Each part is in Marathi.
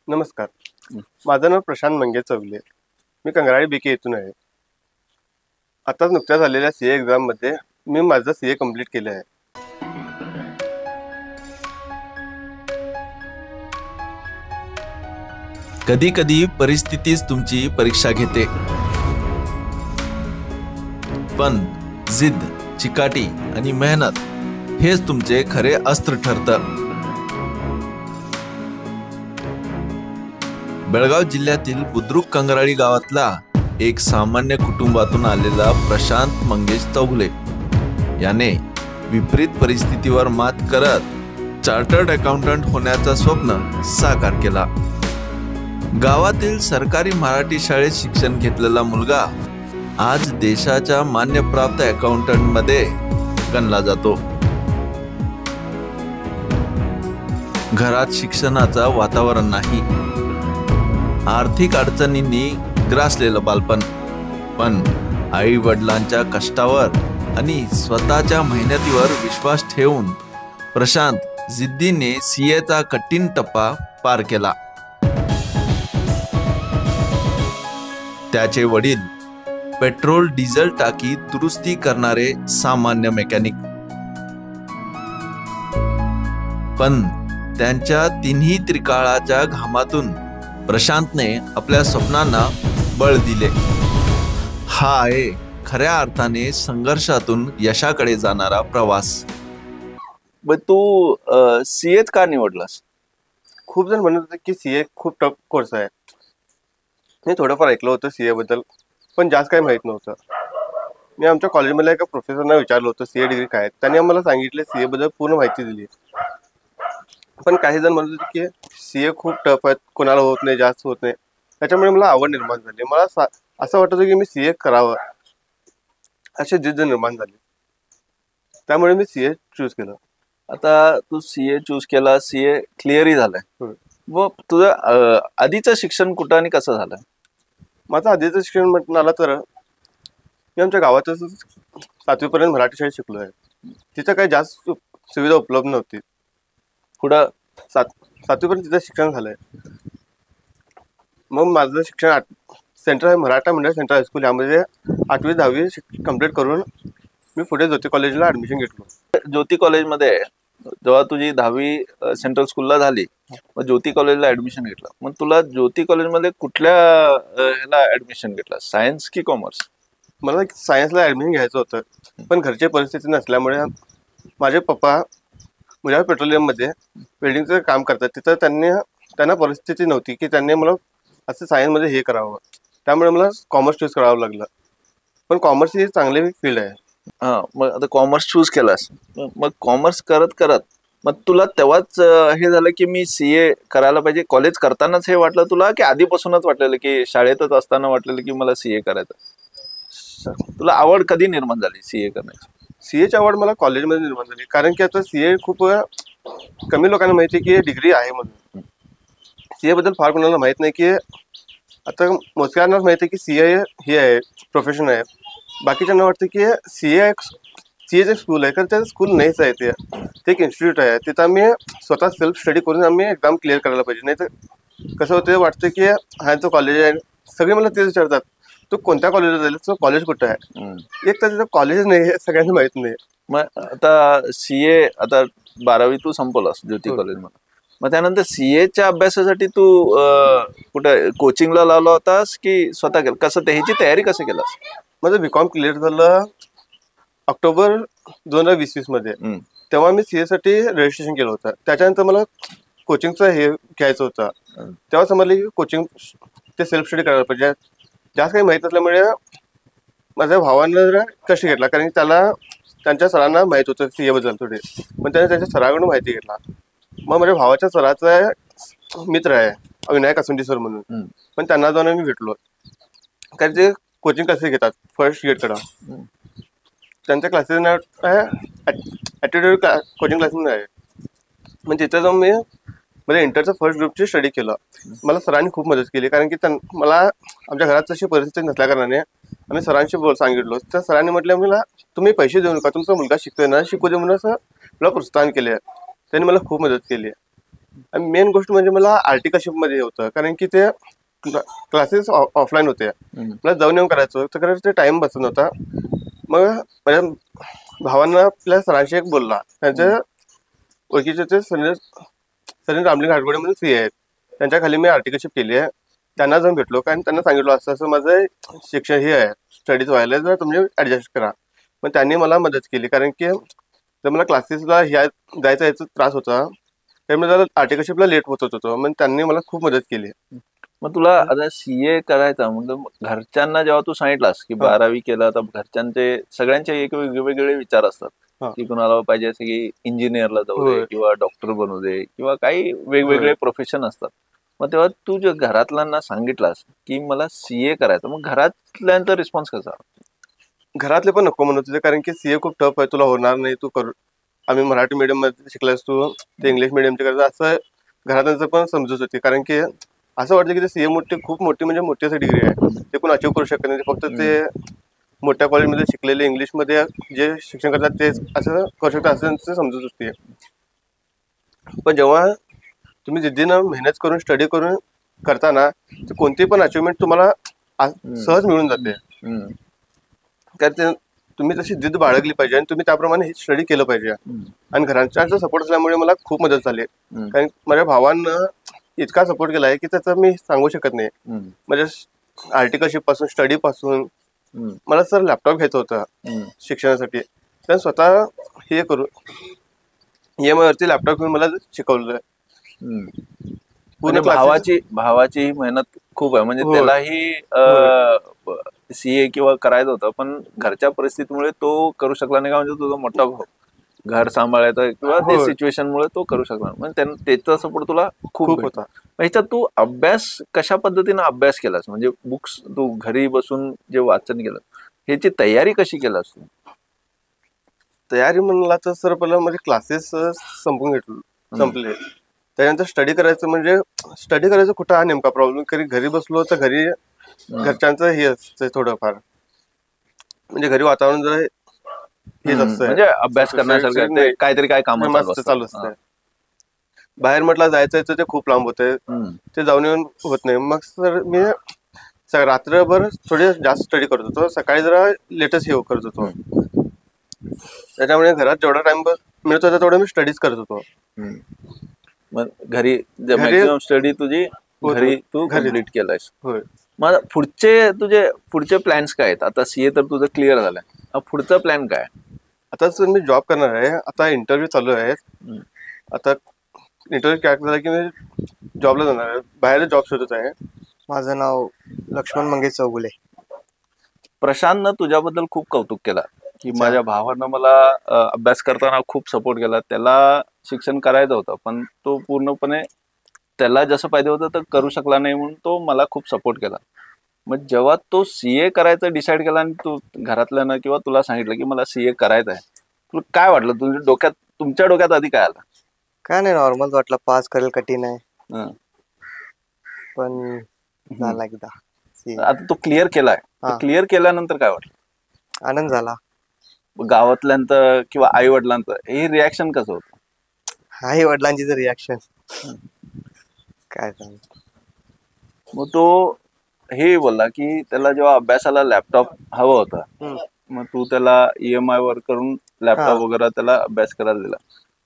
नमस्कार. माझं नाव प्रशांत मंगे चौगले. मी कंगराळी बीके येथून आहे. आताच नुकत्याच झालेल्या सीए एक्झाममध्ये मी माझं सीए कंप्लीट केलं आहे. कधी कधी परिस्थितीच तुमची परीक्षा घेते, पण जिद्द, चिकाटी आणि मेहनत हेच तुमचे खरे अस्त्र ठरतं. बेळगाव जिल्ह्यातील बुद्रुक कंगराळी गावातला एक सामान्य कुटुंबातून आलेला प्रशांत मंगेश चौगले याने विपरीत परिस्थितीवर मात करत चार्टर्ड अकाउंटंट होण्याचं स्वप्न साकार केला. गावातील सरकारी मराठी शाळेत शिक्षण घेतलेला मुलगा आज देशाच्या मान्यप्राप्त अकाउंटंट मध्ये गणला जातो. घरात शिक्षणाचं वातावरण नाही, आर्थिक अडचणींनी ग्रासलेलं बालपण, पण आई वडिलांच्या कष्टावर आणि स्वतःच्या मेहनतीवर विश्वास ठेवून प्रशांत जिद्दीने सीएचा कठीण टप्पा पार केला. त्याचे वडील पेट्रोल डिझेल टाकी दुरुस्ती करणारे सामान्य मेकॅनिक, पण त्यांच्या तिन्ही त्रिकाळाच्या घामातून प्रशांतने आपल्या स्वप्नांना बळ दिले. हा आहे खऱ्या अर्थाने संघर्षातून यशाकडे जाणारा प्रवास. तू सीए का निवडलास? खूप जण म्हणत होते की सीए खूप टफ कोर्स आहे. मी थोडंफार ऐकलं होतं सीए बद्दल, पण जास्त काही माहीत नव्हतं. मी आमच्या कॉलेजमधल्या एका प्रोफेसरना विचारलं होतं सीए डिग्री काय आहे. त्यांनी आम्हाला सांगितले सीए बद्दल पूर्ण माहिती दिली. पण काही जण म्हणत होते की सीए खूप टफ आहे, कोणाला होत नाही, जास्त होत नाही. त्याच्यामुळे मला आवड निर्माण झाली. मला असं वाटत होतं की मी सीए करावं, अशी जिद्द निर्माण झाली. त्यामुळे मी सीए चूज केलं. आता तू सीए चूज केला, सीए क्लिअरही झालाय. व तुझं आधीचं शिक्षण कुठं आणि कसं झालं? माझं आधीचं शिक्षण म्हणाला तर मी आमच्या गावातच 7वी पर्यंत मराठी शाळेत शिकलो आहे. तिथं काही जास्त सुविधा उपलब्ध नव्हती. पुढं 7वी पर्यंत तिथं शिक्षण झालंय. मग माझं शिक्षण सेंट्रल मराठा मंडळ सेंट्रल हायस्कूल यामध्ये 8वी 10वी कंप्लीट करून मी पुढे ज्योती कॉलेजला ऍडमिशन घेतलो. ज्योती कॉलेजमध्ये जेव्हा तुझी 10वी सेंट्रल स्कूलला झाली, मग ज्योती कॉलेजला ऍडमिशन घेतलं. मग तुला ज्योती कॉलेजमध्ये कुठल्या ह्याला ऍडमिशन घेतलं, सायन्स की कॉमर्स? मला सायन्सला ऍडमिशन घ्यायचं होतं, पण घरची परिस्थिती नसल्यामुळे माझे पप्पा मुजावर पेट्रोलियममध्ये वेल्डिंगचं काम करतात. तिथं त्यांना परिस्थिती नव्हती की त्यांनी मला असं सायन्समध्ये हे करावं. त्यामुळे मला कॉमर्स चूज करावं लागलं. पण कॉमर्स ही चांगली फील्ड आहे. मग आता कॉमर्स चूज केलास. मग कॉमर्स करत करत मग तुला तेव्हाच हे झालं की मी सीए करायला पाहिजे? कॉलेज करतानाच हे वाटलं तुला, की आधीपासूनच वाटलेलं, की शाळेतच असताना वाटलेलं की मला सीए करायचं? तुला आवड कधी निर्माण झाली सीए करण्याची? सीएची आवड मला कॉलेजमध्ये निर्माण झाली. कारण की आता सीए खूप कमी लोकांना माहिती आहे की डिग्री आहे म्हणून. सीए बद्दल फार कोणाला माहित नाही की आता मोजक्यांनाच माहिती आहे की सीए हे आहे, प्रोफेशन आहे. बाकीच्यांना वाटतं की सीएचे स्कूल आहे, कारण ते स्कूल नाहीच आहे. ते एक इन्स्टिट्यूट आहे. तिथं आम्ही स्वतः सेल्फ स्टडी करून आम्ही एक्झाम क्लिअर करायला पाहिजे. नाही तर कसं होतं, वाटतं की हा तो कॉलेज आहे. सगळे मला तेच विचारतात, तू कोणत्या कॉलेजला जाईल, तो कॉलेज कुठं आहे? एक तर तिथं कॉलेज नाही हे सगळ्यांना माहित नाही. मग आता सीए, आता 12वी तू संपवलास ज्योती कॉलेजमध्ये, मग त्यानंतर सीएच्या अभ्यासासाठी तू कुठे कोचिंगला लावला होतास की स्वतः केलं? कसं ह्याची तयारी कसं केलास? माझं बीकॉम क्लिअर झालं ऑक्टोबर 2020 मध्ये. तेव्हा मी सीए साठी रजिस्ट्रेशन केलं होतं. त्याच्यानंतर मला कोचिंगचं हे घ्यायचं होतं. तेव्हा समजलं की कोचिंग ते सेल्फ स्टडी करायला पाहिजे. जास्त काही माहीत नसल्यामुळे माझ्या भावानं जरा कष्ट घेतला, कारण की त्याला त्यांच्या सरांना माहीत होतं सीए बद्दल थोडे, पण त्याने त्यांच्या सराकडून माहिती घेतला. मग माझ्या भावाच्या सराचा मित्र आहे विनायक असुंडी सर म्हणून, पण त्यांना जाऊन मी भेटलो. कारण ते कोचिंग कसे घेतात फर्स्ट गेटकडं, त्यांच्या क्लासेस नाव आहे ॲटिट्यूड कोचिंग क्लासेस म्हणून आहे. मग तिथे जाऊन मी म्हणजे इंटरचं फर्स्ट ग्रुपची स्टडी केलं. मला सरांनी खूप मदत केली, कारण की मला आमच्या घरात तशी परिस्थिती नसल्या कारणाने आम्ही सरांशी सांगितलो. त्या सरांनी म्हटलं मला तुम्ही पैसे देऊ नका, तुमचा मुलगा शिकतोय ना, शिकू दे म्हणून असं मला प्रोत्साहन केले. त्यांनी मला खूप मदत केली. आणि मेन गोष्ट म्हणजे मला आर्टिकलशिप मध्ये होतं, कारण की ते क्लासेस ऑफलाईन होते, मला जाऊन येऊन करायचं होतं, कारण ते टाइम बसत नव्हता. मग माझ्या भावांना आपल्या सरांशी एक बोलला, त्यांच्या ओळखीचे ते सनी रामलिंग घाटगोडे म्हणून सीए आहेत, त्यांच्या खाली मी आर्टिकलशिप केली आहे. त्यांना जाऊन भेटलो, कारण त्यांना सांगितलं असं असं माझं शिक्षण हे आहे, स्टडीज व्हायला, जर तुम्ही ऍडजस्ट करा. मग त्यांनी मला मदत केली, कारण की जर मला क्लासेसला जायचा याचा त्रास होता, तर मी जरा आर्टिकलशिपला लेट होत होतो. मग त्यांनी मला खूप मदत केली. मग तुला आता सीए करायचा म्हणजे घरच्यांना जेव्हा तू सांगितलास की 12वी केलं, तर घरच्यांचे सगळ्यांचे एक वेगवेगळे विचार असतात, की कुणाला पाहिजे असं की इंजिनियरला जाऊ दे, किंवा डॉक्टर बनू दे, किंवा काही वेगवेगळे प्रोफेशन असतात. मग तेव्हा तू जे घरातल्यांना सांगितलास की मला सीए करायचं, मग घरातल्यांचा रिस्पॉन्स कसा? घरातले पण नको म्हणत होते, कारण की सीए खूप टफ आहे, तुला होणार नाही, तू करू, आम्ही मराठी मीडियम मध्ये शिकलास, तू ते इंग्लिश मीडियमचे करायचं, असं घरातल्यांचं पण समजत होती. कारण की असं वाटतं की ते सीए खूप मोठी म्हणजे मोठी अशी डिग्री आहे, ते कोण अचीव्ह करू शकत नाही. फक्त ते मोठ्या कॉलेजमध्ये शिकलेले इंग्लिशमध्ये जे शिक्षण करतात तेच असं करू शकतात, असं त्यांचं समजत होती. पण जेव्हा तुम्ही जिद्दीनं मेहनत करून स्टडी करून करताना, तर कोणती पण अचिव्हमेंट तुम्हाला सहज मिळून जाते. कारण ते तुम्ही तशी जिद्द बाळगली पाहिजे आणि तुम्ही त्याप्रमाणे स्टडी केलं पाहिजे. आणि घरांचा सपोर्ट असल्यामुळे मला खूप मदत झाली, कारण माझ्या भावांना इतका सपोर्ट केला आहे की त्याचं मी सांगू शकत नाही. म्हणजे आर्टिकलशिप पासून, स्टडी पासून, मला सर लॅपटॉप घ्यायचा होता शिक्षणासाठी, तर स्वतः हे करू EMI वरती लॅपटॉप घेऊन मला शिकवलं. पूर्ण भावाची मेहनत खूप आहे, म्हणजे त्यालाही सीए किंवा करायचं होतं, पण घरच्या परिस्थितीमुळे तो करू शकला नाही का, म्हणजे तुझा मोठा भाऊ घर सांभाळायचा किंवा ते सिच्युएशन मुळे तो करू शकला, म्हणजे त्याचा सपोर्ट तुला खूप होता. ह्याच्यात तू अभ्यास कशा पद्धतीने अभ्यास केलास, म्हणजे बुक्स तू घरी बसून जे वाचन केलं, ह्याची तयारी कशी केलास तू? तयारी म्हणला तर सर पहिला म्हणजे क्लासेस संपले, त्यानंतर स्टडी करायचं. म्हणजे स्टडी करायचं कुठं हा नेमका प्रॉब्लेम, कारण घरी बसलो तर घरी घरच्यांचं हे असतं थोडंफार, म्हणजे घरी वातावरण जरा हेच असतं, म्हणजे अभ्यास करण्यासारखं काहीतरी काय काम चालू असतं. बाहेर म्हटलं जायचं ते खूप लांब होतंय, ते जाऊन येऊन होत नाही. मग सर मी रात्रभर थोडी जास्त स्टडी करत होतो, सकाळी जरा लेटेस्ट हे करत होतो. त्याच्यामुळे घरात जेवढा टाइम मिळत होता तेवढा मी स्टडीज करत होतो. मग घरी मॅक्सिमम स्टडी तुझी घरी तू कंप्लीट केलायस. मग पुढचे प्लॅन्स काय आहेत? आता सीए तर तुझं क्लिअर झालंय, पुढचा प्लॅन काय? आता सर मी जॉब करणार आहे, आता इंटरव्ह्यू चालू आहे. आता इंटरव्ह्यू क्रॅक झाला की मी जॉबला जाणार आहे, बाहेर जॉब शोधत आहे. माझं नाव लक्ष्मण मंगेश चौगुले. प्रशांतनं तुझ्याबद्दल खूप कौतुक केला की माझ्या भावानं मला अभ्यास करताना खूप सपोर्ट केला, त्याला शिक्षण करायचं होतं पण तो पूर्णपणे त्याला जसं पाहिजे होतं तर करू शकला नाही, म्हणून तो मला खूप सपोर्ट केला. मग जेव्हा तो सीए करायचं डिसाईड केला आणि तू घरातल्यानं किंवा तुला सांगितलं की मला सीए करायचं आहे, तुला काय वाटलं? तुमच्या डोक्यात आधी काय आलं? काय नाही, नॉर्मल वाटलं, पास करेल, कठीण आहे, पण झाला एकदा. आता तो क्लिअर केलाय, क्लिअर केल्यानंतर काय वाटलं? आनंद झाला. गावातल्यांचं किंवा आई वडिलांचं हे रिॲक्शन कसं होतं? आई वडिलांची जर रिॲक्शन काय सांग. मग तो हे बोलला की त्याला जेव्हा अभ्यासाला लॅपटॉप हवं होतं, मग तू त्याला EMI वर करून लॅपटॉप वगैरे त्याला अभ्यास करायला दिला.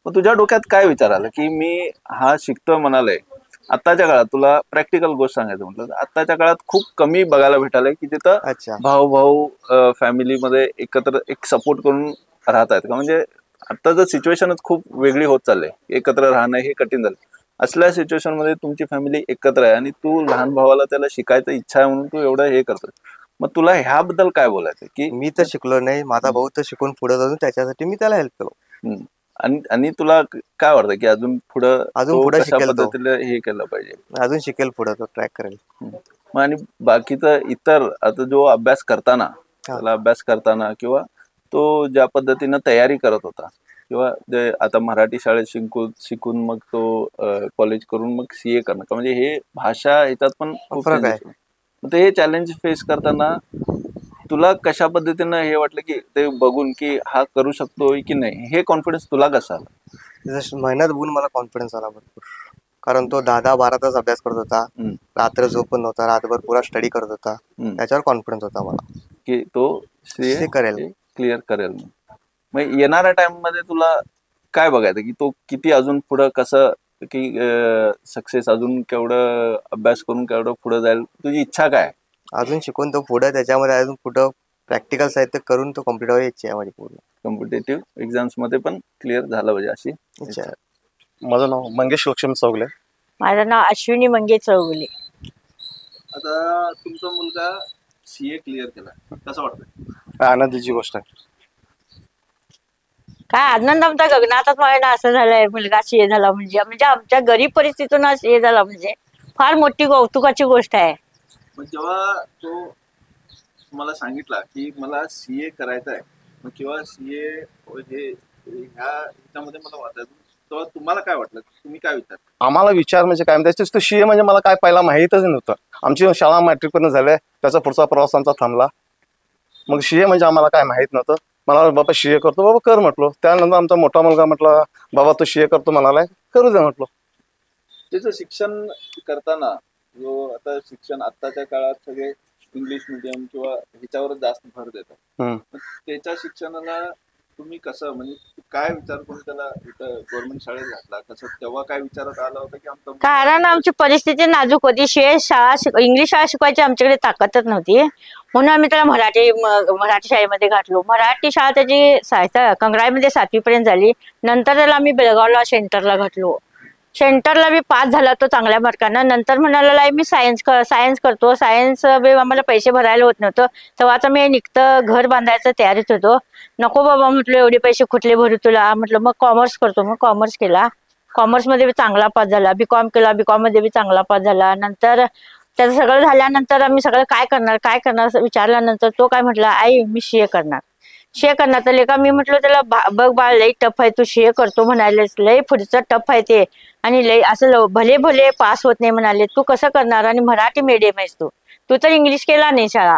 मग तुझ्या डोक्यात काय विचार आला की मी हा शिकतोय म्हणाले? आताच्या काळात तुला प्रॅक्टिकल गोष्ट सांगायचं म्हटलं, आताच्या काळात खूप कमी बघायला भेटायला की तिथं भाऊ फॅमिलीमध्ये एकत्र एक सपोर्ट करून राहत आहेत का, म्हणजे आताचं सिच्युएशनच खूप वेगळी होत चालली, एकत्र राहणं हे कठीण झालं. असल्या सिच्युएशन मध्ये तुमची फॅमिली एकत्र आहे आणि तू लहान भावाला त्याला शिकायचं इच्छा आहे म्हणून तू एवढं हे करतोय, मग तुला ह्याबद्दल काय बोलायचं? की मी तर शिकलो नाही, माझा भाऊ तर शिकून पुढे जाऊन त्याच्यासाठी मी त्याला हेल्प केलो. आणि तुला काय वाटतं की अजून पुढे शिकेल, पद्धतीने हे केलं पाहिजे? अजून शिकेल, पुढे तो ट्रॅक करेल. मग आणि बाकीचं इतर आता जो अभ्यास करताना त्याला अभ्यास करताना किंवा तो ज्या पद्धतीनं तयारी करत होता किंवा आता मराठी शाळेत शिकून मग तो कॉलेज करून मग सीए करणं, म्हणजे हे भाषा ह्याच्यात पण खूप फरक आहे. मग ते हे चॅलेंज फेस करताना तुला कशा पद्धतीनं हे वाटलं की ते बघून की हा करू शकतो की नाही, हे कॉन्फिडन्स तुला कसा आला? मेहनत बघून मला कॉन्फिडन्स आला भरपूर. कारण तो 10-12 तास अभ्यास करत होता. रात्र झोपून नव्हता, रातभर पुरा स्टडी करत होता. त्याच्यावर कॉन्फिडन्स होता मला की तो CA करेल. क्लिअर करेल. मग येणाऱ्या टाइम मध्ये तुला काय बघायचं की तो किती अजून पुढं कसं की सक्सेस अजून केवढं अभ्यास करून केवढं पुढे जाईल, तुझी इच्छा काय? अजून शिकून तो पुढे त्याच्यामध्ये अजून पुढं प्रॅक्टिकल साहित्य करून तो कम्प्लीट व्हायची इच्छा आहे माझी पूर्ण. कॉम्पिटेटिव्ह एक्झाम्स मध्ये पण क्लिअर झालं पाहिजे अशी इच्छा आहे. माझं नाव मंगेश लक्ष्मण चौगले. माझं नाव अश्विनी मंगेश चौगुले. आता तुमचा मुलगा CA क्लिअर केला, कसं वाटतं? आनंदीची गोष्ट आहे. काय आनंद आमचा गगनातच ना असं झालंय, मुलगा CA झाला म्हणजे आमच्या गरीब परिस्थितीतून CA झाला म्हणजे फार मोठी कौतुकाची गोष्ट आहे. मग जेव्हा तो मला सांगितला की मला CA करायचं आहे मग किंवा CA हे ह्याच्यामध्ये मला वाटायचं, तेव्हा तुम्हाला काय वाटलं, तुम्ही काय विचार? आम्हाला विचार म्हणजे काय म्हणते तो CA म्हणजे मला काय पहिला माहीतच नव्हतं. आमची शाळा मॅट्रिक पर्यंत झाल्या, त्याचा पुढचा प्रवास आमचा थांबला. मग CA म्हणजे आम्हाला काय माहित नव्हतं. मला बाबा CA करतो, बाबा कर म्हटलो. त्यानंतर आमचा मोठा मुलगा म्हटला बाबा तो CA करतो म्हणाला, करू दे म्हटलो. त्याचं शिक्षण करताना जो आता शिक्षण आत्ताच्या काळात सगळे इंग्लिश मिडियम किंवा ह्याच्यावर जास्त भर देतात, त्याच्या शिक्षणाला तुम्ही कसं म्हणजे काय विचार करून त्याला इथं गव्हर्नमेंट शाळेत घातला, कसं तेव्हा काय विचारात आलं होतं की आमचं? कारण आमची परिस्थिती नाजूक होती. इंग्लिश शाळा शिकवायची आमच्याकडे ताकदच नव्हती, म्हणून आम्ही त्याला मराठी शाळेमध्ये घातलो. मराठी शाळा त्याची कंगराईमध्ये 7वी पर्यंत झाली. नंतर त्याला आम्ही बेळगावला सेंटरला घातलो. सेंटरला मी पास झाला तो चांगल्या मार्कानं. नंतर म्हणाला मी सायन्स करतो. सायन्स आम्हाला पैसे भरायला होत नव्हतं, तेव्हाच मी निघतं घर बांधायचं तयारीत होतो. नको बाबा म्हटलं, एवढे पैसे कुठले भरू तुला. म्हटलं मग कॉमर्स करतो. मग कॉमर्स केला. कॉमर्समध्ये बी चांगला पास झाला. BCom केला. BCom मध्ये बी चांगला पास झाला. नंतर त्याचं सगळं झाल्यानंतर आम्ही सगळं काय करणार विचारल्यानंतर तो काय म्हटला, आई मी CA करणार. CA करणार तर लेका मी म्हटलं त्याला बघ बाळ लई टफ आहे, तू CA करतो म्हणालेस, लई पुढचं टफ आहे ते, आणि लई असं भले पास होत नाही म्हणाले. तू कसं करणार, आणि मराठी मीडियम आहेस तू तर इंग्लिश केला नाही शाळा,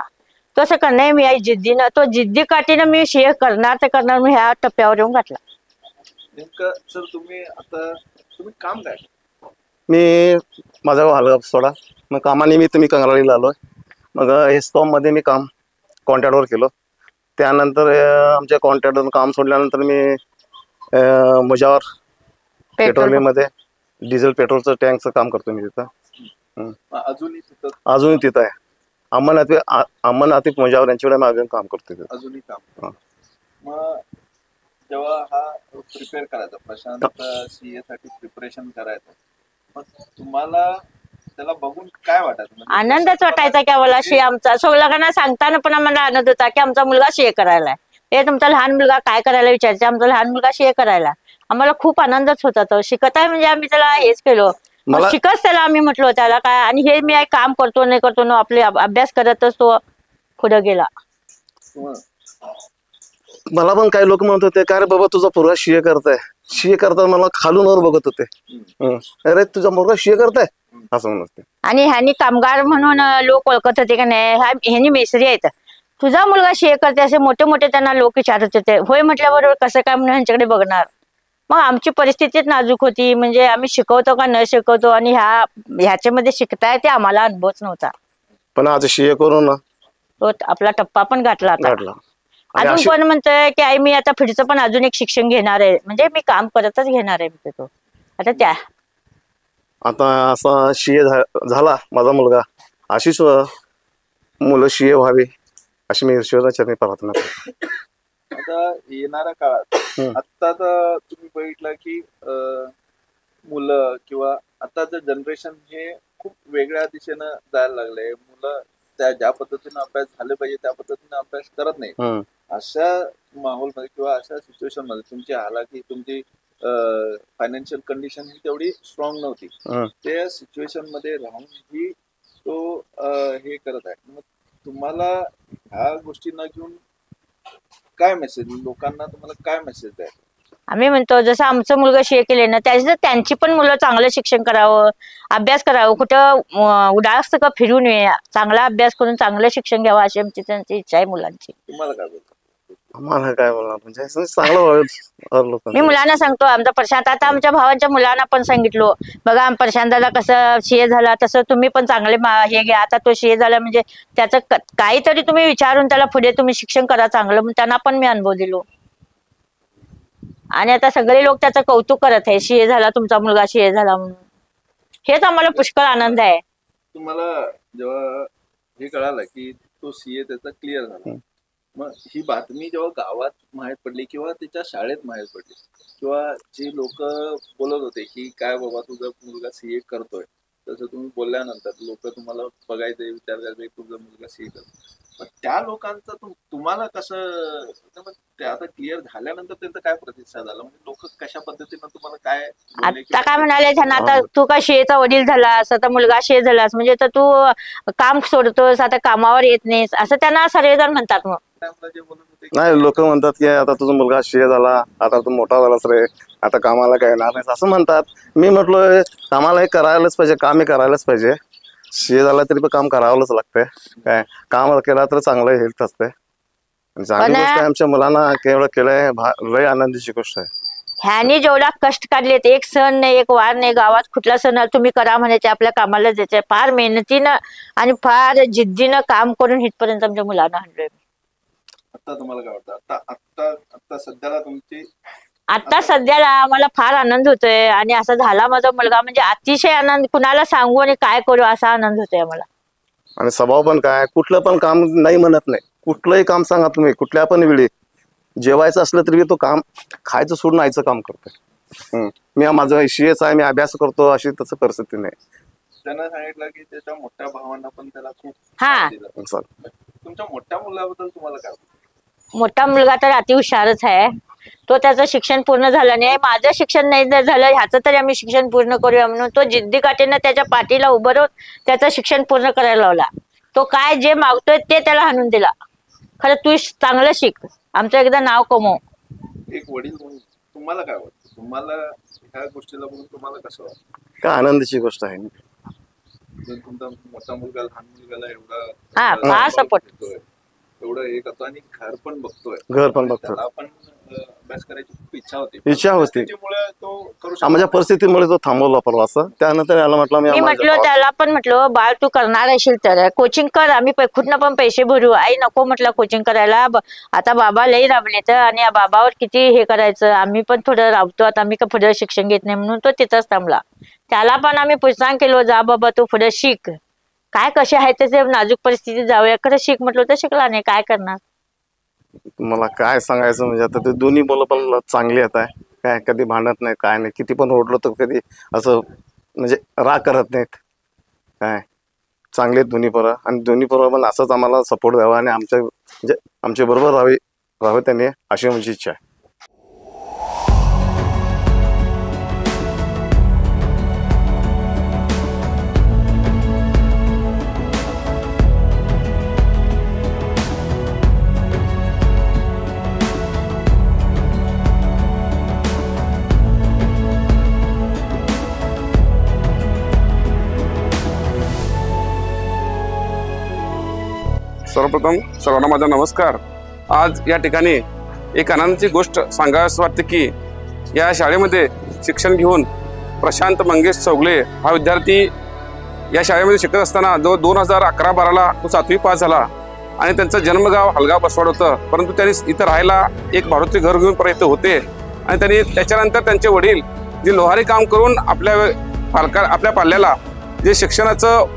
तो असं करणार. मी आई जिद्दीनं तो जिद्दी काठीनं मी CA करणार तर करणार, मी ह्या टप्प्यावर येऊन घातला. नेमकं सर तुम्ही काम काय? मी माझा हलगा सोडा, मग कामानिमित्त मी कंगराळीला आलोय. मग हेस्कॉम मध्ये मी काम कॉन्ट्रॅक्टवर केलं. त्यानंतर आमच्या कॉन्ट्रॅक्टवर काम सोडल्यानंतर मी मुजावर पेट्रोलियममध्ये डिझेल पेट्रोलचं टँकचं काम करतो मी तिथं. अजूनही तिथं आहे. अमन आतिफ मुजावर यांच्याकडे मागे काम करतो तिथं अजूनही काम. मग जेव्हा हा प्रिपेअर करायचा, प्रशांत CA साठी प्रिपरेशन करायचं, मग तुम्हाला त्याला बघून काय वाटायचं? आनंदच वाटायचा की आम्हाला आमचा सगळ्यांना सांगताना पण आम्हाला आनंद होता की आमचा मुलगा CA करायला. हे तुमचा लहान मुलगा काय करायला विचारायचा, आमचा लहान मुलगा CA करायला. आम्हाला खूप आनंदच होता. तो शिकत आहे म्हणजे आम्ही त्याला हेच केलो, शिकत त्याला आम्ही म्हटलो त्याला काय, आणि हे मी काम करतो नाही करतो ना आपले अभ्यास करतच तो पुढे गेला. मला पण काही लोक म्हणत होते, काय रे बाबा तुझा पोरगा CA करताय. CA करता मला खालून वर बघत होते, अरे तुझा मुलगा CA करताय असं म्हणत होते. आणि ह्यानी कामगार म्हणून लोक ओळखत होते का नाही, ह्यानी मेसरी आहेत, तुझा मुलगा CA करते असे मोठे त्यांना लोक विचारत होते. होय म्हटल्याबरोबर कसं काय म्हणून ह्यांच्याकडे बघणार. मग आमची परिस्थितीच नाजूक होती, म्हणजे आम्ही शिकवतो का न शिकवतो, आणि ह्याच्यामध्ये शिकताय ते आम्हाला अनुभवच नव्हता. पण आज CA करून तो आपला टप्पा पण गाठला. अजून पण म्हणतोय की आई मी आता पुढचं पण अजून एक शिक्षण घेणार आहे, म्हणजे मी काम करतच घेणार आहे म्हणते तो. आता असा CA झाला माझा मुलगा, अशीच मुलं CA व्हावी अशी मी ईश्वराच्या प्रार्थना करतो. आता येणाऱ्या काळात आता तर तुम्ही बघितलं की मुलं किंवा आताचं जनरेशन हे खूप वेगळ्या दिशेनं जायला लागलंय. मुलं ज्या पद्धतीनं अभ्यास झाले पाहिजे त्या पद्धतीनं अभ्यास करत नाही. अशा माहोलमध्ये किंवा अशा सिच्युएशन मध्ये तुमची हालाकी, तुमची फायनान्शियल कंडिशन ही तेवढी स्ट्रॉंग नव्हती, त्या सिच्युएशन मध्ये राहूनही तो हे करत आहे. मग तुम्हाला ह्या गोष्टी न घेऊन काय मेसेज, लोकांना तुम्हाला काय मेसेज द्यायचा? आम्ही म्हणतो जसं आमचं मुलगा CA केले ना, त्यांची पण मुलं चांगलं शिक्षण करावं, अभ्यास करावं, कुठं उडास का फिरून ये, चांगला अभ्यास करून चांगलं शिक्षण घ्यावं अशी आमची त्यांची इच्छा आहे मुलांची. तुम्हाला काय बोलतो? आम्हाला काय बोलणार म्हणजे चांगलं व्हावं लोक. मी मुलांना सांगतो आमचा प्रशांत, आता आमच्या भावांच्या मुलांना पण सांगितलो, बघा प्रशांताला कसं सीए झाला तसं तुम्ही पण चांगले हे घ्या. आता तो सीए झाला म्हणजे त्याचं काहीतरी तुम्ही विचारून त्याला पुढे तुम्ही शिक्षण करा चांगलं, म्हणून त्यांना पण मी अनुभव दिलो. आणि आता सगळे लोक त्याचं कौतुक करत आहे, सीए झाला तुमचा मुलगा, सीए झाला म्हणून. हेच आम्हाला पुष्कळ आनंद आहे. तुम्हाला जेव्हा हे कळालं की तो सीए त्याचा क्लिअर झाला, मग ही बातमी जेव्हा गावात माहीत पडली किंवा त्याच्या शाळेत माहीत पडली, किंवा जे लोक बोलत होते की काय बाबा तुझा मुलगा सीए करतोय, तसं तुम्ही बोलल्यानंतर लोक तुम्हाला बघायचे, विचार करायचे तुझा मुलगा सीए करतो, मग त्या लोकांचं तुम्हाला कसं ते आता क्लिअर झाल्यानंतर त्यांचा काय प्रतिसाद आला, म्हणजे लोक कशा पद्धतीनं तुम्हाला काय आता काय म्हणाले त्यांना, आता तू काय सीएचा वडील झालास, आता मुलगा सीए झालास म्हणजे तर तू काम सोडतोस, आता कामावर येत नाहीस, असं त्यांना सर्वजण म्हणतात. मग नाही, लोक म्हणतात की आता तुझा मुलगा सीए झाला, आता तू मोठा झालास रे, आता कामाला काय येणार नाही असं म्हणतात. मी म्हटलं कामाला हे करायलाच पाहिजे, काम हे करायलाच पाहिजे. सीए झाला तरी पण काम करावंच लागतंय. काय काम केला तर चांगलं हेल्थ असते. चांगली गोष्ट आहे, आमच्या मुलांना केवढं केलंय, लय आनंदीची गोष्ट आहे. ह्यानी जेवढा कष्ट काढलेत, एक सण नाही एक वार नाही, गावात कुठला सण तुम्ही करा म्हणायचे, आपल्या कामाला जायचे, फार मेहनतीनं आणि फार जिद्दीनं काम करून इथपर्यंत आमच्या मुलांना आणलोय. आता तुम्हाला काय वाटतं, आता सध्याला तुमची आता सध्याला आम्हाला फार आनंद होतोय, आणि असं झाला माझा मुलगा म्हणजे अतिशय आनंद, कुणाला सांगू आणि काय करू असा आनंद होतोय आम्हाला. आणि स्वभाव पण काय, कुठलं पण काम नाही म्हणत नाही, कुठलंही काम सांगा तुम्ही कुठल्या पण वेळी, जेवायचं असलं तरी तो काम खायचं सोडून आयचं काम करतोय. मी माझं सीएच आहे, मी अभ्यास करतो, अशी तसं परिस्थिती नाही. त्यांना सांगितलं की त्याच्या मोठ्या भावांना पण त्याला खूप तुमच्या मोठ्या मुलाबद्दल तुम्हाला काय, मोठा मुलगा तर अति हुशारच आहे, तो त्याचं शिक्षण पूर्ण झालं नाही, माझं शिक्षण नाही झालं, ह्याचं तरी आम्ही शिक्षण पूर्ण करूया म्हणून तो जिद्दीकाठीनं त्याच्या पाठीला उभं राहून त्याचं शिक्षण पूर्ण करायला लावला. तो काय जे मागतोय ते त्याला हाणून दिला, खरं तू चांगलं शिक, आमचं एकदा नाव कमव. एक वडील म्हणून तुम्हाला काय वाटतं, तुम्हाला ह्या गोष्टीला बघून तुम्हाला कसं वाटतं? काय आनंदाची गोष्ट आहे. तुमचा मोठा मुलगा लहान मुलगाला फार सपोर्ट, एवढं हे करतो आणि घर पण बघतोय, त्याला पण अभ्यास करायची खूप इच्छा होती, माझ्या परिस्थितीमुळे तो थांबवला परवा. असं त्यानंतर याला म्हटलं, मी म्हटलं त्याला पण म्हटलं, बाळ तू करणार असेल तर कोचिंग कर, आम्ही कुठनं पण पैसे भरू. आई नको म्हटलं कोचिंग करायला, आता बाबा लई राबले तर, आणि बाबावर किती हे करायचं, आम्ही पण थोडं राबतो, आता आम्ही का पुढे शिक्षण घेत नाही म्हणून तो तिथंच थांबला. त्याला पण आम्ही प्रोत्साहन केलो, जा बाबा तू पुढे शिक, काय कसे आहे त्याचे नाजूक परिस्थिती जाऊया, खरं शिक म्हटलं तर शिकला नाही, काय करणार. मला काय सांगायचं म्हणजे आता ते दोन्ही मुलं पण चांगली आहेत, काय कधी भांडत नाही, काय नाही, किती पण ओढलं तर कधी असं म्हणजे राग करत नाहीत, काय चांगले दोन्ही पोरं, आणि दोन्ही पोरं पण असंच आम्हाला सपोर्ट द्यावा आणि आमच्या बरोबर राहावे त्यांनी, अशी माझी इच्छा आहे. सर्वप्रथम सर्वांना माझा नमस्कार. आज या ठिकाणी एक आनंदाची गोष्ट सांगावीशी वाटते की या शाळेमध्ये शिक्षण घेऊन प्रशांत मंगेश चौगले हा विद्यार्थी या शाळेमध्ये शिकत असताना जो 2011-12ला तो 7वी पास झाला, आणि त्यांचं जन्मगाव हलगाव बसवाड होतं, परंतु त्यांनी इथं राहायला एक भाडोत्री घर घेऊन पर्यंत होते, आणि त्यांनी त्याच्यानंतर त्यांचे वडील जे लोहारी काम करून आपल्या पाल्याला जे शिक्षणाचं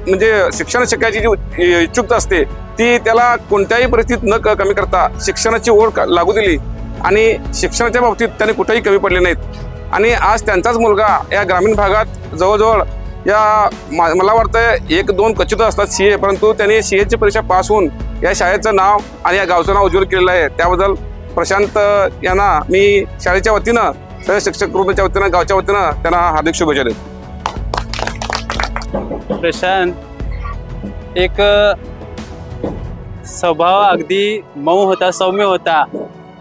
म्हणजे शिक्षण शिकायची जी इच्छुकता असते ती त्याला कोणत्याही परिस्थितीत न कमी करता शिक्षणाची ओढ लागू दिली, आणि शिक्षणाच्या बाबतीत त्यांनी कुठेही कमी पडले नाहीत. आणि आज त्यांचाच मुलगा या ग्रामीण भागात जवळजवळ मला वाटतं 1-2 क्वचित असतात सीए, परंतु त्यांनी सीएची परीक्षा पास होऊन या शाळेचं नाव आणि या गावचं नाव उज्ज्वल केलेलं आहे. त्याबद्दल प्रशांत यांना मी शाळेच्या वतीनं, सर्व शिक्षक वृंदाच्या वतीनं, गावच्या वतीनं त्यांना हार्दिक शुभेच्छा देतो. प्रशांत एक स्वभाव अगदी मऊ होता, सौम्य होता,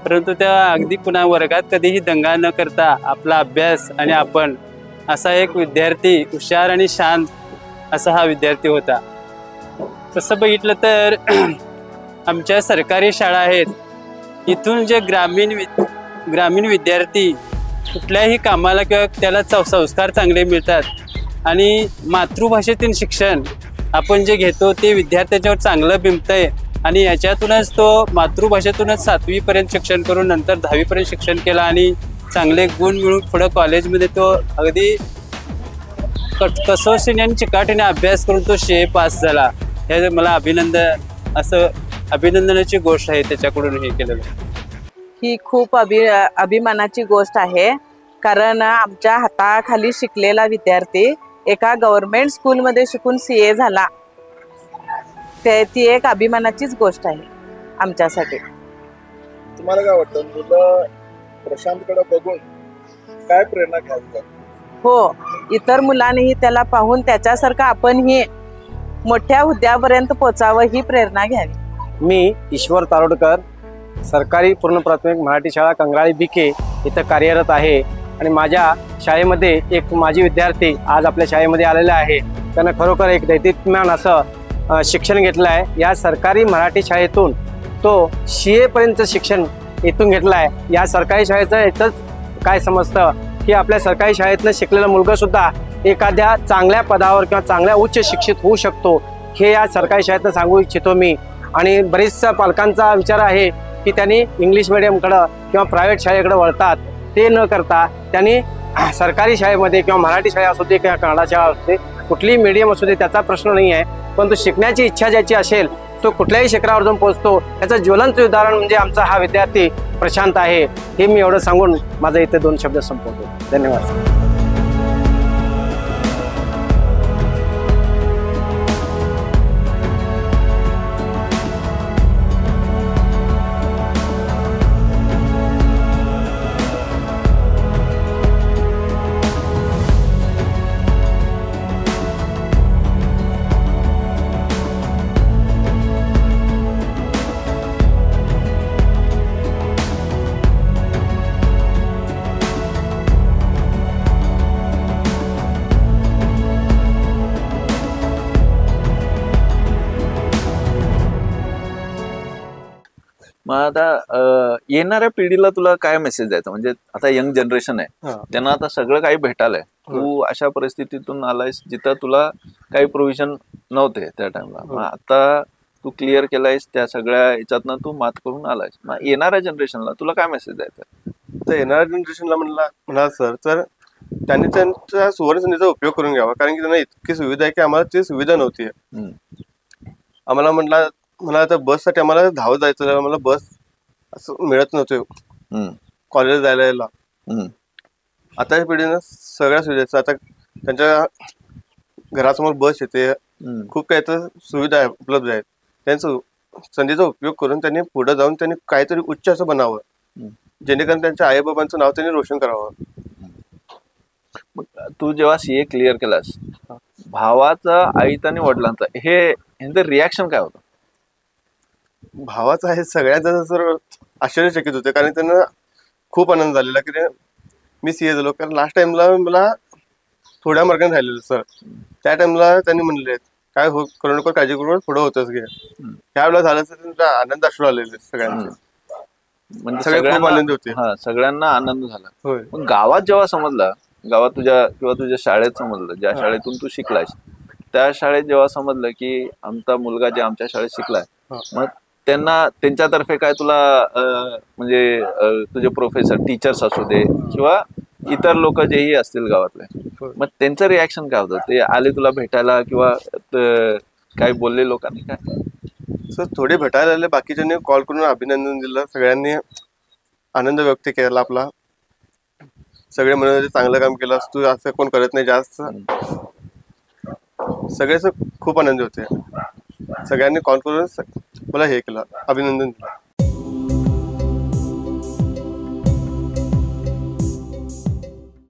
परंतु त्या अगदी कुणा वर्गात कधीही दंगा न करता आपला अभ्यास आणि आपण असा एक विद्यार्थी, हुशार आणि शांत असा हा विद्यार्थी होता. तसं बघितलं तर आमच्या सरकारी शाळा आहेत इथून जे ग्रामीण विद्यार्थी कुठल्याही कामाला किंवा त्याला संस्कार चांगले मिळतात आणि मातृभाषेतील शिक्षण आपण जे घेतो ते विद्यार्थ्यांच्यावर चांगलं बिंबतंय आणि याच्यातूनच तो मातृभाषेतूनच 7वी पर्यंत शिक्षण करून नंतर 10वी पर्यंत शिक्षण केलं आणि चांगले गुण मिळून पुढं कॉलेजमध्ये तो अगदी कसोशीने आणि चिकाटीने अभ्यास करून तो CA पास झाला. हे मला अभिनंदनाची गोष्ट आहे त्याच्याकडून हे केलेलं. ही खूप अभिमानाची गोष्ट आहे, कारण आमच्या हाताखाली शिकलेला विद्यार्थी एका गव्हर्नमेंट स्कूलमध्ये शिकून CA झाला. ती एक अभिमानाचीच गोष्ट आहे आमच्यासाठी. तुम्हाला काय वाटतं, मुलं प्रशांतकडे बघून काय प्रेरणा घ्यावी? हो, इतर मुलांनीही त्याला पाहून त्याच्यासारखं आपणही मोठ्या हुद्द्यापर्यंत पोचावं ही प्रेरणा घ्यावी. मी ईश्वर तारोडकर, सरकारी पूर्ण प्राथमिक मराठी शाळा कंगराळी BK इथं कार्यरत आहे आणि माझ्या शाळेमध्ये एक माजी विद्यार्थी आज आपल्या शाळेमध्ये आलेला आहे. त्यानं खरोखर एक दैदिप्यमान असं शिक्षण घेतलं आहे. या सरकारी मराठी शाळेतून तो CA पर्यंत शिक्षण इथून घेतलं आहे. या सरकारी शाळेचं इथंच काय समजतं की आपल्या सरकारी शाळेतनं शिकलेला मुलगा सुद्धा एखाद्या चांगल्या पदावर किंवा चांगल्या उच्च शिक्षित होऊ शकतो, हे या सरकारी शाळेतनं सांगू इच्छितो मी. आणि बरेचसा पालकांचा विचार आहे की त्यांनी इंग्लिश मिडियमकडं किंवा प्रायव्हेट शाळेकडे वळतात. ते न करता त्यांनी सरकारी शाळेमध्ये किंवा मराठी शाळा असू दे किंवा कन्नडा शाळा असू दे, कुठलीही मीडियम असू दे, त्याचा प्रश्न नाही आहे. परंतु शिकण्याची इच्छा ज्याची असेल तो कुठल्याही शिखरावर जाऊन पोहोचतो. याचं ज्वलंत उदाहरण म्हणजे आमचा हा विद्यार्थी प्रशांत आहे. हे मी एवढं सांगून माझं इथे 2 शब्द संपवतो. धन्यवाद. मग आता येणाऱ्या पिढीला तुला काय मेसेज द्यायचा? म्हणजे आता यंग जनरेशन आहे, त्यांना आता सगळं काही भेटायलंय. तू अशा परिस्थितीतून आलायस जिथं तुला काही प्रोव्हिजन नव्हते त्या टाइमला. मग आता तू क्लिअर केलायस, त्या सगळ्या याच्यातनं तू मात करून आलायस. मग येणाऱ्या जनरेशनला तुला काय मेसेज द्यायचा? तर येणाऱ्या जनरेशनला म्हणा सर, तर त्यांनी त्यांच्या सुवर्ण संधीचा उपयोग करून घ्यावा, कारण की त्यांना इतकी सुविधा आहे की आम्हाला ती सुविधा नव्हती. आम्हाला म्हणा तर बससाठी आम्हाला धावत जायचं, आम्हाला बस असं मिळत नव्हतं कॉलेज जायला. आताच्या पिढीनं सगळ्या सुविधा, आता त्यांच्या घरासमोर बस येते, खूप काही तर सुविधा आहे, उपलब्ध आहेत. त्यांचा संधीचा उपयोग करून त्यांनी पुढे जाऊन त्यांनी काहीतरी उच्च असं बनावं, जेणेकरून त्यांच्या आईबाबांचं नाव त्यांनी रोशन करावं. मग तू जेव्हा CA क्लिअर केलास, भावाचं, आईचं आणि वडिलांचं ह्यांचं रिॲक्शन काय होतं? भावाचं आहे सगळ्यात जास्त सर आश्चर्यचकित होते, कारण त्यांना खूप आनंद झालेला की मी CA झालो. कारण लास्ट टाइमला मला थोड्या मार्गाने राहिलेलं सर. त्या टाइमला त्यांनी म्हणले काय हो करू नको, काळजी करू, पुढे होतच घे. त्यावेळेला झालं तर त्यांचा आनंद अश्रू आलेले सगळ्यांचे, म्हणजे सगळे खूप आनंद होते. सगळ्यांना आनंद झाला. पण गावात जेव्हा समजला, गावात तुझ्या शाळेत समजलं, ज्या शाळेतून तू शिकलायस त्या शाळेत जेव्हा समजलं की आमचा मुलगा जे आमच्या शाळेत शिकलाय, मग त्यांच्यातर्फे काय तुला म्हणजे तुझे प्रोफेसर, टीचर्स असू दे किंवा इतर लोक जेही असतील गावातले, मग त्यांचं रिॲक्शन काय होतं? ते आले तुला भेटायला किंवा काय बोलले लोकांनी काय? सर थोडे भेटायला आले, बाकीच्यांनी कॉल करून अभिनंदन दिलं, सगळ्यांनी आनंद व्यक्त केला आपला. सगळे म्हणत चांगलं काम केलं, तू असं कोण करत नाही जास्त. सगळेच खूप आनंदी होते. सगळ्यांनी कॉल करून मला हे केलं, अभिनंदन दिलं.